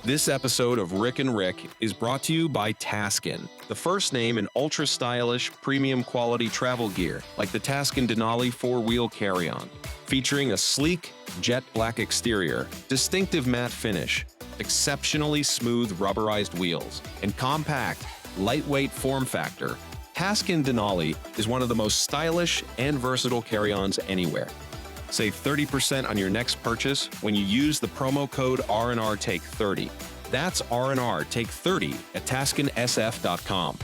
This episode of Rick and Rick is brought to you by Taskin, the first name in ultra-stylish, premium-quality travel gear like the Taskin Denali 4-wheel carry-on, featuring a sleek, jet black exterior, distinctive matte finish, exceptionally smooth rubberized wheels, and compact, lightweight form factor. Taskin Denali is one of the most stylish and versatile carry-ons anywhere. Save 30% on your next purchase when you use the promo code R&R Take 30. That's R&R Take 30 at TaskinSF.com.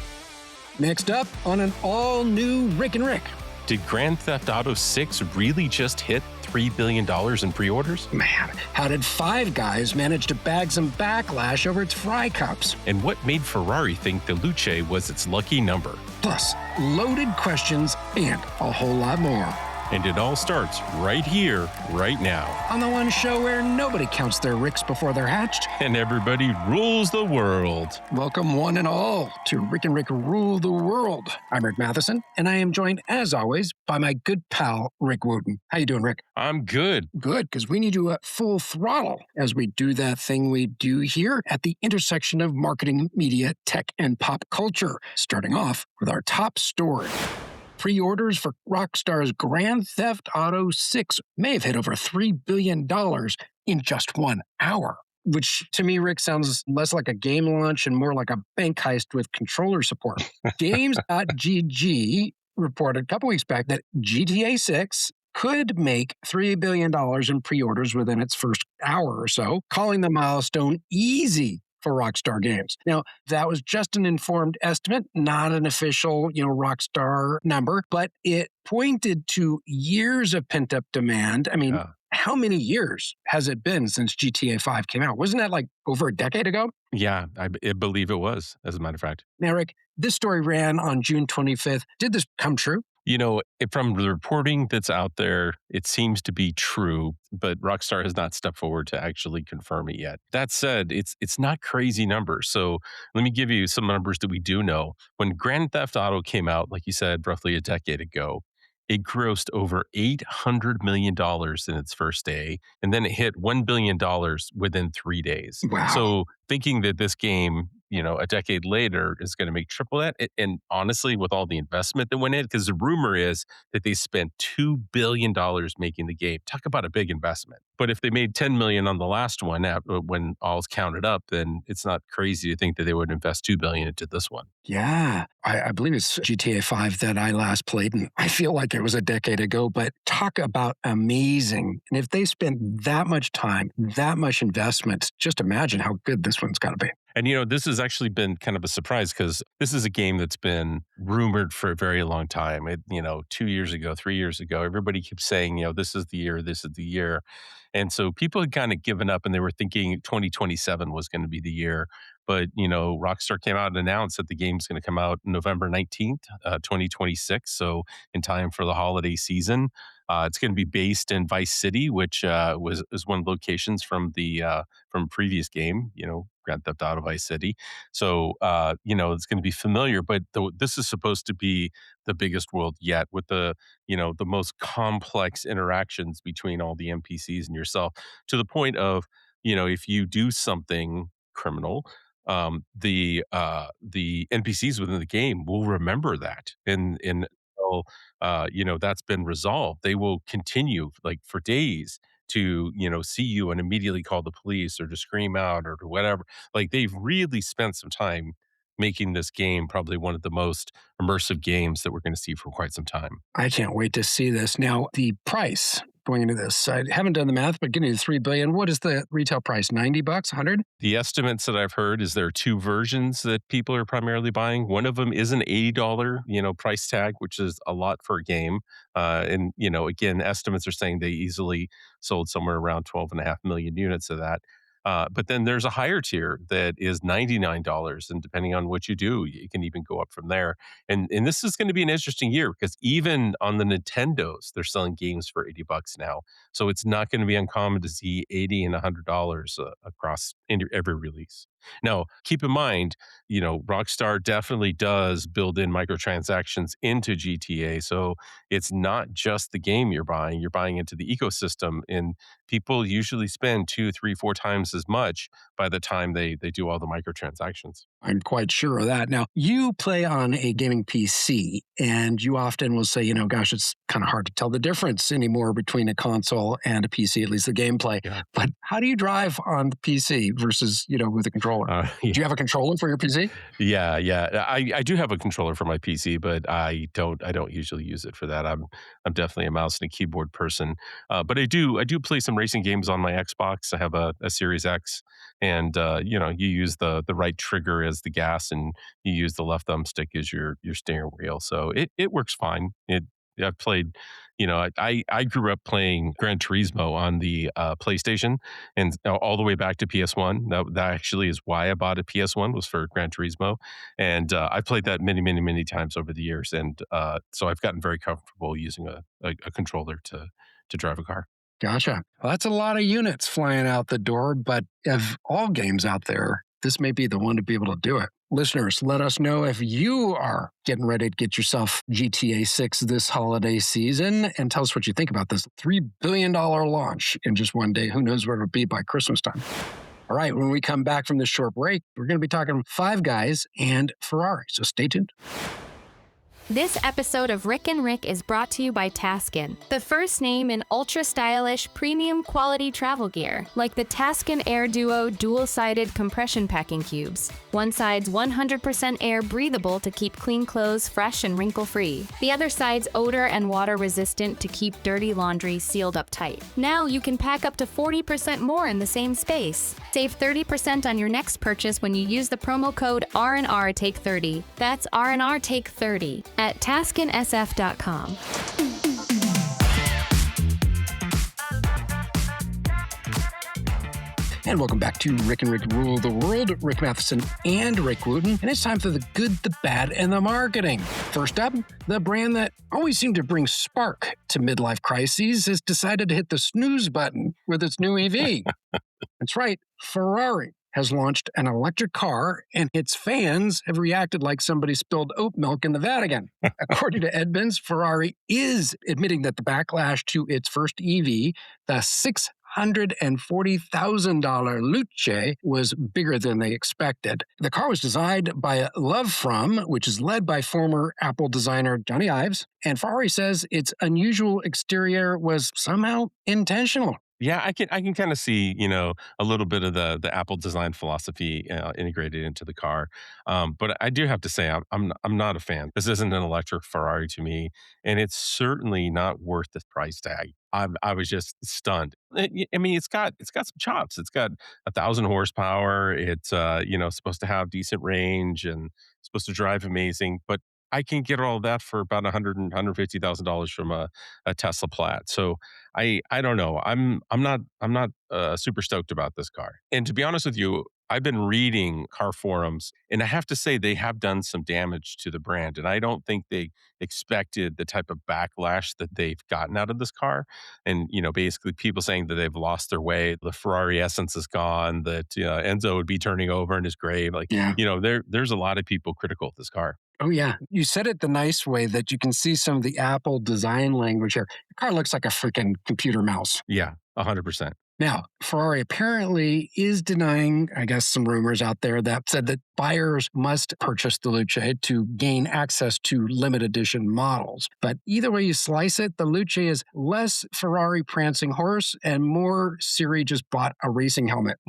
Next up on an all-new Rick and Rick. Did Grand Theft Auto 6 really just hit $3 billion in pre-orders? Man, how did Five Guys manage to bag some backlash over its fry cups? And what made Ferrari think the Luce was its lucky number? Plus, loaded questions and a whole lot more. And it all starts right here, right now. On the one show where nobody counts their Ricks before they're hatched. And everybody rules the world. Welcome one and all to Rick and Rick Rule the World. I'm Rick Matheson, and I am joined, as always, by my good pal, Rick Wooten. How you doing, Rick? I'm good. Good, because we need you at full throttle as we do that thing we do here at the intersection of marketing, media, tech, and pop culture. Starting off with our top story. Pre-orders for Rockstar's Grand Theft Auto 6 may have hit over $3 billion in just 1 hour, which to me, Rick, sounds less like a game launch and more like a bank heist with controller support. Games.gg reported a couple weeks back that GTA 6 could make $3 billion in pre-orders within its first hour or so, calling the milestone easy for Rockstar Games. Now, that was just an informed estimate, not an official, Rockstar number, but it pointed to years of pent-up demand. I mean, How many years has it been since GTA 5 came out? Wasn't that like over a decade ago? Yeah, I believe it was, as a matter of fact. Now, Rick, this story ran on June 25th. Did this come true? From the reporting that's out there, it seems to be true, but Rockstar has not stepped forward to actually confirm it yet. That said, it's not crazy numbers. So let me give you some numbers that we do know. When Grand Theft Auto came out, like you said, roughly a decade ago, it grossed over $800 million in its first day, and then it hit $1 billion within 3 days. Wow. So thinking that this game, a decade later is going to make triple that. And honestly, with all the investment that went in, because the rumor is that they spent $2 billion making the game. Talk about a big investment. But if they made $10 million on the last one, when all's counted up, then it's not crazy to think that they would invest $2 billion into this one. Yeah, I believe it's GTA 5 that I last played, and I feel like it was a decade ago, but talk about amazing. And if they spent that much time, that much investment, just imagine how good this one's got to be. And, this has actually been kind of a surprise because this is a game that's been rumored for a very long time. 2 years ago, 3 years ago, everybody keeps saying, this is the year, this is the year. And so people had kind of given up and they were thinking 2027 was going to be the year. But, Rockstar came out and announced that the game's going to come out November 19th, 2026. So in time for the holiday season. It's going to be based in Vice City, which is one of the locations from the from previous game, Grand Theft Auto Vice City. So, it's going to be familiar, but this is supposed to be the biggest world yet with the most complex interactions between all the NPCs and yourself, to the point of, if you do something criminal, the NPCs within the game will remember that. And that's been resolved. They will continue like for days to, see you and immediately call the police or to scream out or to whatever. Like they've really spent some time making this game probably one of the most immersive games that we're going to see for quite some time. I can't wait to see this. Now, the price going into this, I haven't done the math, but getting to $3 billion, what is the retail price? $90, $100? The estimates that I've heard is there are two versions that people are primarily buying. One of them is an $80, price tag, which is a lot for a game. And again, estimates are saying they easily sold somewhere around 12.5 million units of that. But then there's a higher tier that is $99, and depending on what you do, you can even go up from there. And this is going to be an interesting year because even on the Nintendos, they're selling games for $80 now. So it's not going to be uncommon to see $80 and $100 across every release. Now, keep in mind, Rockstar definitely does build in microtransactions into GTA. So it's not just the game you're buying into the ecosystem. And people usually spend two, three, four times as much by the time they do all the microtransactions. I'm quite sure of that. Now, you play on a gaming PC, and you often will say, gosh, it's kind of hard to tell the difference anymore between a console and a PC, at least the gameplay. Yeah. But how do you drive on the PC versus, with a controller? Yeah. Do you have a controller for your PC? Yeah. I do have a controller for my PC, but I don't usually use it for that. I'm definitely a mouse and a keyboard person. But I do play some racing games on my Xbox. I have a Series X, and you use the right trigger as the gas, and you use the left thumbstick as your steering wheel. So it works fine. I've played, I grew up playing Gran Turismo on the PlayStation, and all the way back to PS1. That actually is why I bought a PS1, was for Gran Turismo, and I played that many, many, many times over the years, and so I've gotten very comfortable using a controller to drive a car. Gotcha. Well, that's a lot of units flying out the door, but of all games out there, this may be the one to be able to do it. Listeners, let us know if you are getting ready to get yourself GTA 6 this holiday season, and tell us what you think about this $3 billion launch in just one day. Who knows where it'll be by Christmas time. All right, when we come back from this short break, we're going to be talking Five Guys and Ferrari, so stay tuned. This episode of Rick and Rick is brought to you by Taskin, the first name in ultra-stylish, premium quality travel gear, like the Taskin Air Duo dual-sided compression packing cubes. One side's 100% air breathable to keep clean clothes fresh and wrinkle-free. The other side's odor and water-resistant to keep dirty laundry sealed up tight. Now you can pack up to 40% more in the same space. Save 30% on your next purchase when you use the promo code R&R Take 30. That's R&R Take 30 at taskinsf.com. And welcome back to Rick and Rick Rule the World. Rick Matheson and Rick Wooten. And it's time for the good, the bad, and the marketing. First up, the brand that always seemed to bring spark to midlife crises has decided to hit the snooze button with its new EV. That's right, Ferrari has launched an electric car, and its fans have reacted like somebody spilled oat milk in the Vatican. According to Edmunds, Ferrari is admitting that the backlash to its first EV, the $640,000 Luce, was bigger than they expected. The car was designed by Love From, which is led by former Apple designer Johnny Ives, and Ferrari says its unusual exterior was somehow intentional. Yeah, I can kind of see, a little bit of the Apple design philosophy integrated into the car. But I do have to say, I'm not a fan. This isn't an electric Ferrari to me, and it's certainly not worth the price tag. I was just stunned. I mean, it's got some chops. It's got 1,000 horsepower. It's supposed to have decent range and supposed to drive amazing, but I can get all that for about $150,000 from a Tesla Plaid. So I don't know. I'm not super stoked about this car. And to be honest with you, I've been reading car forums, and I have to say they have done some damage to the brand. And I don't think they expected the type of backlash that they've gotten out of this car. And basically people saying that they've lost their way, the Ferrari essence is gone, that Enzo would be turning over in his grave. Like, Yeah. There's a lot of people critical of this car. Oh, yeah. You said it the nice way that you can see some of the Apple design language here. The car looks like a freaking computer mouse. Yeah, 100%. Now, Ferrari apparently is denying, I guess, some rumors out there that said that buyers must purchase the Luce to gain access to limited edition models. But either way you slice it, the Luce is less Ferrari prancing horse and more Siri just bought a racing helmet.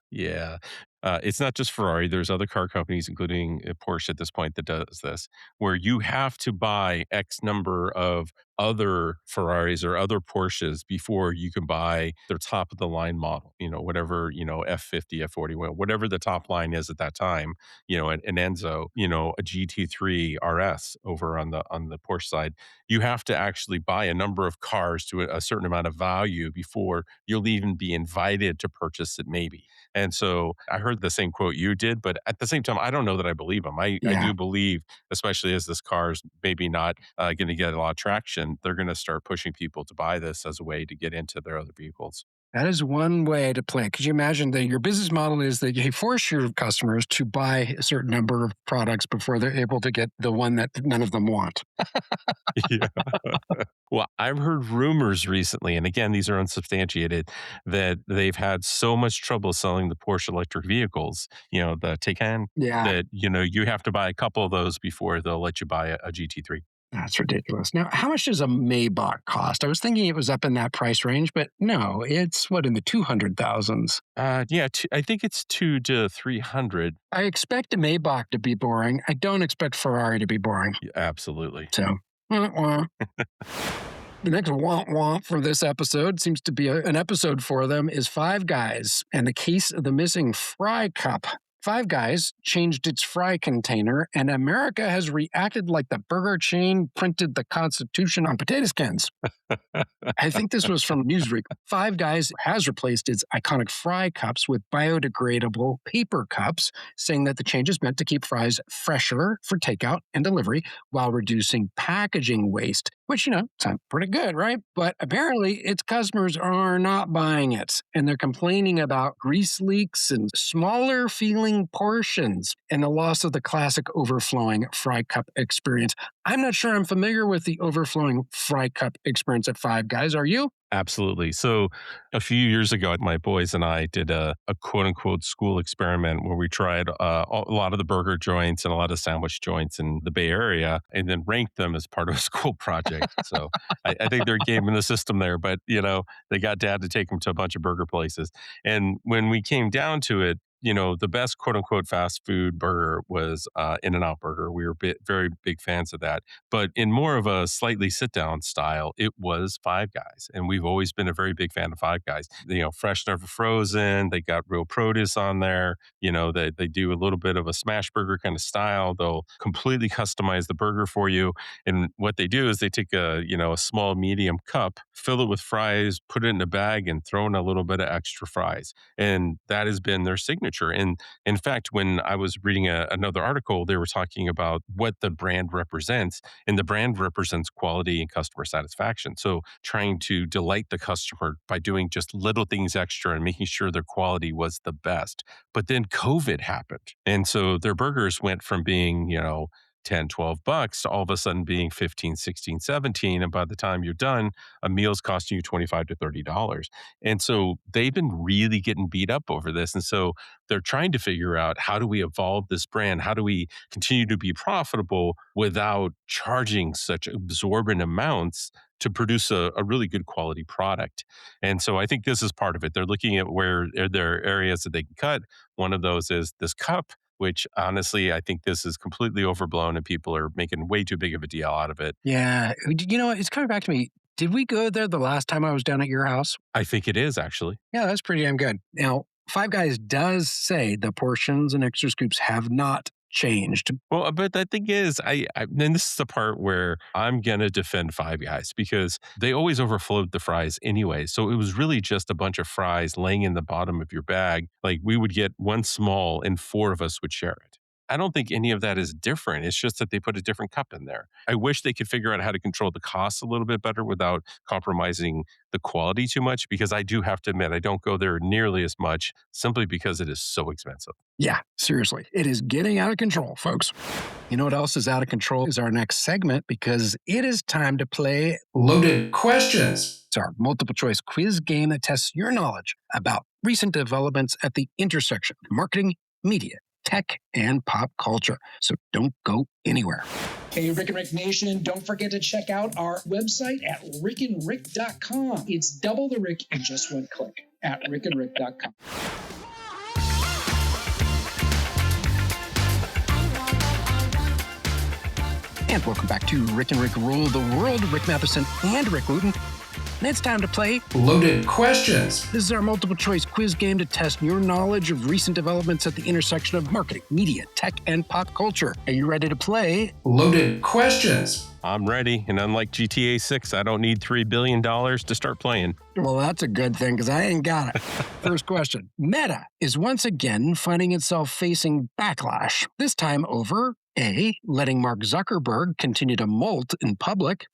Yeah. It's not just Ferrari. There's other car companies, including Porsche at this point, that does this, where you have to buy X number of other Ferraris or other Porsches before you can buy their top of the line model, whatever, F50, F40, whatever the top line is at that time, an Enzo, a GT3 RS over on the Porsche side. You have to actually buy a number of cars to a certain amount of value before you'll even be invited to purchase it, maybe. And so I heard the same quote you did, but at the same time, I don't know that I believe them. I do believe, especially as this car's maybe not going to get a lot of traction, they're going to start pushing people to buy this as a way to get into their other vehicles. That is one way to play. Could you imagine that your business model is that you force your customers to buy a certain number of products before they're able to get the one that none of them want? Yeah. Well, I've heard rumors recently, and again, these are unsubstantiated, that they've had so much trouble selling the Porsche electric vehicles, the Taycan, Yeah, that, you have to buy a couple of those before they'll let you buy a GT3. that's ridiculous. Now, how much does a Maybach cost? I was thinking it was up in that price range, but no, it's what, in the 200,000s. Yeah, I think it's 2 to 300. I expect a Maybach to be boring. I don't expect Ferrari to be boring. Yeah, absolutely. So, wah, wah. The next womp womp for this episode seems to be an episode for them is Five Guys and the case of the missing fry cup. Five Guys changed its fry container, and America has reacted like the burger chain printed the Constitution on potato skins. I think this was from Newsweek. Five Guys has replaced its iconic fry cups with biodegradable paper cups, saying that the change is meant to keep fries fresher for takeout and delivery while reducing packaging waste, which, sounds pretty good, right? But apparently its customers are not buying it, and they're complaining about grease leaks and smaller feeling portions and the loss of the classic overflowing fry cup experience. I'm not sure I'm familiar with the overflowing fry cup experience at Five Guys. Are you? Absolutely. So a few years ago, my boys and I did a quote unquote school experiment where we tried a lot of the burger joints and a lot of sandwich joints in the Bay Area and then ranked them as part of a school project. So I think they're gaming the system there, but they got dad to take them to a bunch of burger places. And when we came down to it, the best quote unquote fast food burger was In-N-Out Burger. We were very big fans of that. But in more of a slightly sit down style, it was Five Guys. And we've always been a very big fan of Five Guys. Fresh, never frozen. They got real produce on there. They do a little bit of a smash burger kind of style. They'll completely customize the burger for you. And what they do is they take a small medium cup, fill it with fries, put it in a bag, and throw in a little bit of extra fries. And that has been their signature. And in fact, when I was reading another article, they were talking about what the brand represents, and the brand represents quality and customer satisfaction. So trying to delight the customer by doing just little things extra and making sure their quality was the best. But then COVID happened. And so their burgers went from being, $10, $12 to all of a sudden being 15, 16, 17. And by the time you're done, a meal's costing you $25 to $30. And so they've been really getting beat up over this. And so they're trying to figure out, how do we evolve this brand? How do we continue to be profitable without charging such absorbent amounts to produce a really good quality product? And so I think this is part of it. They're looking at where there are areas that they can cut. One of those is this cup, which honestly, I think this is completely overblown and people are making way too big of a deal out of it. Yeah. It's coming back to me. Did we go there the last time I was down at your house? I think it is, actually. Yeah, that's pretty damn good. Now, Five Guys does say the portions and extra scoops have not changed. Well, but the thing is, and this is the part where I'm going to defend Five Guys because they always overflowed the fries anyway. So it was really just a bunch of fries laying in the bottom of your bag. Like we would get one small and four of us would share it. I don't think any of that is different. It's just that they put a different cup in there. I wish they could figure out how to control the costs a little bit better without compromising the quality too much, because I do have to admit, I don't go there nearly as much simply because it is so expensive. Yeah, seriously. It is getting out of control, folks. You know what else is out of control is our next segment, because it is time to play Loaded Questions. It's our multiple choice quiz game that tests your knowledge about recent developments at the intersection of marketing, media, tech, and pop culture. So don't go anywhere. Hey, Rick and Rick Nation, don't forget to check out our website at rickandrick.com. It's double the Rick in just one click at rickandrick.com. And welcome back to Rick and Rick Rule the World. Rick Matheson and Rick Wooten. And it's time to play Loaded Questions. This is our multiple choice quiz game to test your knowledge of recent developments at the intersection of marketing, media, tech, and pop culture. Are you ready to play Loaded Questions? I'm ready, and unlike GTA 6, I don't need $3 billion to start playing. Well, that's a good thing, because I ain't got it. First question. Meta is once again finding itself facing backlash, this time over A, letting Mark Zuckerberg continue to molt in public,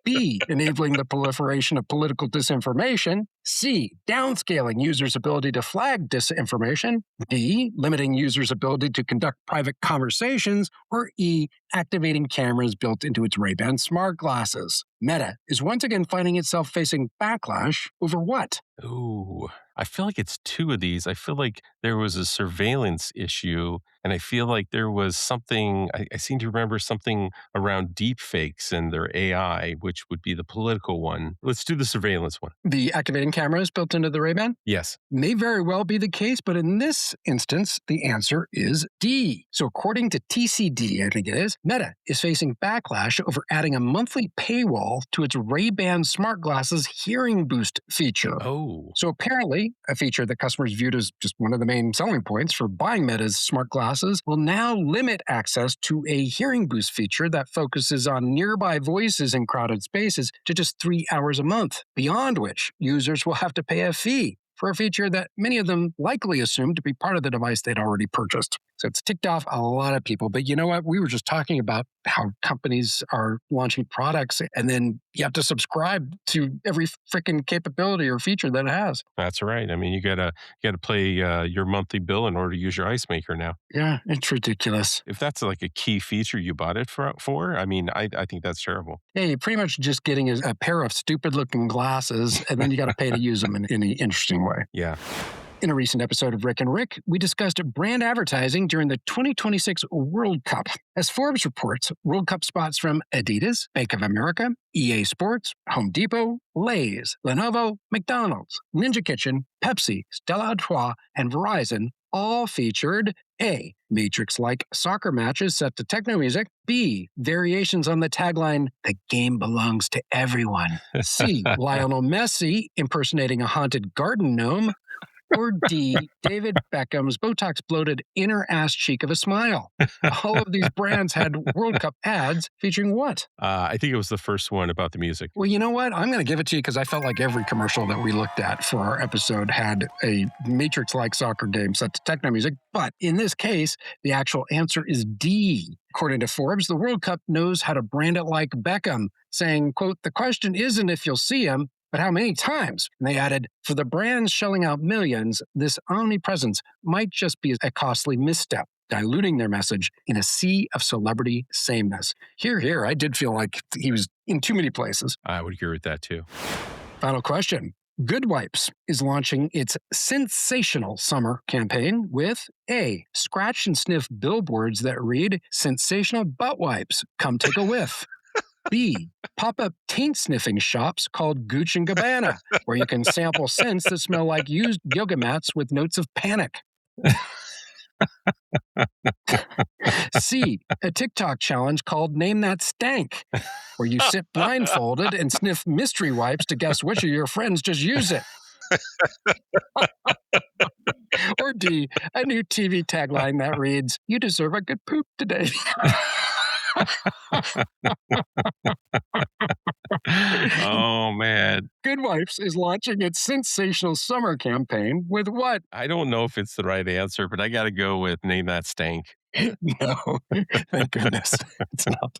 B, enabling the proliferation of political disinformation. C, downscaling users' ability to flag disinformation. D, limiting users' ability to conduct private conversations. Or E, activating cameras built into its Ray-Ban smart glasses. Meta is once again finding itself facing backlash over what? Ooh, I feel like it's two of these. I feel like there was a surveillance issue, and I feel like there was something, I seem to remember something around deep fakes and their AI, which would be the political one. Let's do the surveillance one. The activating cameras built into the Ray-Ban? Yes. May very well be the case, but in this instance, the answer is D. So according to TCD, I think it is, Meta is facing backlash over adding a monthly paywall to its Ray-Ban smart glasses hearing boost feature. Oh. So apparently, a feature that customers viewed as just one of the main selling points for buying Meta's smart glasses will now limit access to a hearing boost feature that focuses on nearby voices in crowded spaces to just 3 hours a month, beyond which users will have to pay a fee for a feature that many of them likely assumed to be part of the device they'd already purchased. So it's ticked off a lot of people. But you know what? We were just talking about how companies are launching products and then you have to subscribe to every freaking capability or feature that it has. That's right. I mean, you gotta pay your monthly bill in order to use your ice maker now. Yeah, it's ridiculous. If that's like a key feature you bought it for, I mean, I think that's terrible. Yeah, you're pretty much just getting a pair of stupid-looking glasses, and then you got to pay to use them in any interesting way. Yeah. In a recent episode of Rick and Rick, we discussed brand advertising during the 2026 World Cup. As Forbes reports, World Cup spots from Adidas, Bank of America, EA Sports, Home Depot, Lay's, Lenovo, McDonald's, Ninja Kitchen, Pepsi, Stella Artois, and Verizon all featured A, Matrix-like soccer matches set to techno music, B, variations on the tagline, "The game belongs to everyone," C, Lionel Messi impersonating a haunted garden gnome, or D, David Beckham's Botox-bloated inner ass cheek of a smile. All of these brands had World Cup ads featuring what? I think it was the first one about the music. Well, you know what? I'm going to give it to you because I felt like every commercial that we looked at for our episode had a Matrix-like soccer game set to techno music. But in this case, the actual answer is D. According to Forbes, the World Cup knows how to brand it like Beckham, saying, quote, "The question isn't if you'll see him, but how many times?" And they added, "For the brands shelling out millions, this omnipresence might just be a costly misstep, diluting their message in a sea of celebrity sameness." Here, I did feel like he was in too many places. I would agree with that too. Final question. Goodwipes is launching its Scentsational Summer campaign with A, scratch and sniff billboards that read, "Sensational butt wipes, come take a whiff." B, pop-up taint sniffing shops called Gooch and Gabbana, where you can sample scents that smell like used yoga mats with notes of panic. C, a TikTok challenge called Name That Stank, where you sit blindfolded and sniff mystery wipes to guess which of your friends just use it. Or D, a new TV tagline that reads, "You deserve a good poop today." Oh, man. Goodwipes is launching its Scentsational Summer campaign with what? I don't know if it's the right answer, but I got to go with Name That Stank. No, thank goodness it's not.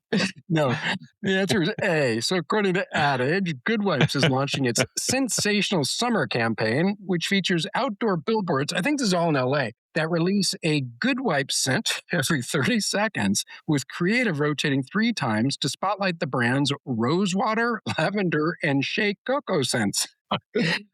No, the answer is A. So according to Adage, Goodwipes is launching its Scentsational Summer campaign, which features outdoor billboards, I think this is all in LA, that release a Goodwipe scent every 30 seconds with creative rotating 3 times to spotlight the brand's rosewater, lavender, and shea cocoa scents.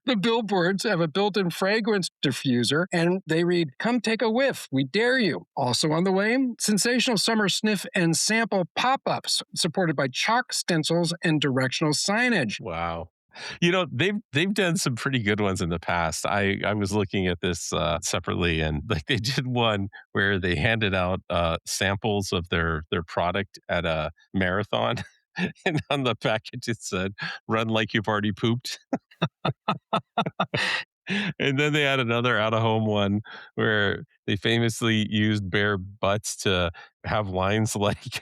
The billboards have a built-in fragrance diffuser, and they read, "Come take a whiff, we dare you." Also on the way, Scentsational Summer sniff and sample pop-ups, supported by chalk stencils and directional signage. Wow. You know, they've done some pretty good ones in the past. I was looking at this separately, and like they did one where they handed out samples of their product at a marathon, and on the package it said, "Run like you've already pooped." And then they had another out-of-home one where they famously used bare butts to have lines like,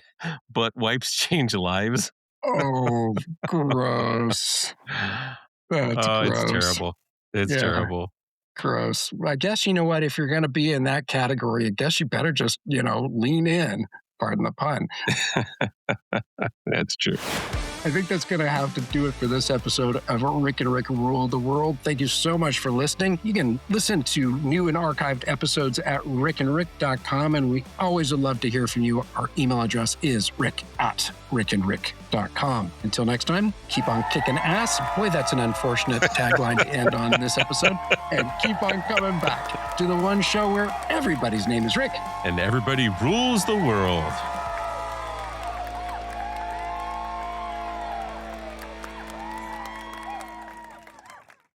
"Butt wipes change lives." Oh, gross. That's Oh, gross. it's terrible. It's terrible. Gross. I guess you know what? If you're going to be in that category, I guess you better just, lean in. Pardon the pun. That's true. I think that's going to have to do it for this episode of Rick and Rick Rule the World. Thank you so much for listening. You can listen to new and archived episodes at rickandrick.com, and we always would love to hear from you. Our email address is rick@rickandrick.com. Until next time, keep on kicking ass. Boy, that's an unfortunate tagline to end on this episode. And keep on coming back to the one show where everybody's name is Rick. And everybody rules the world.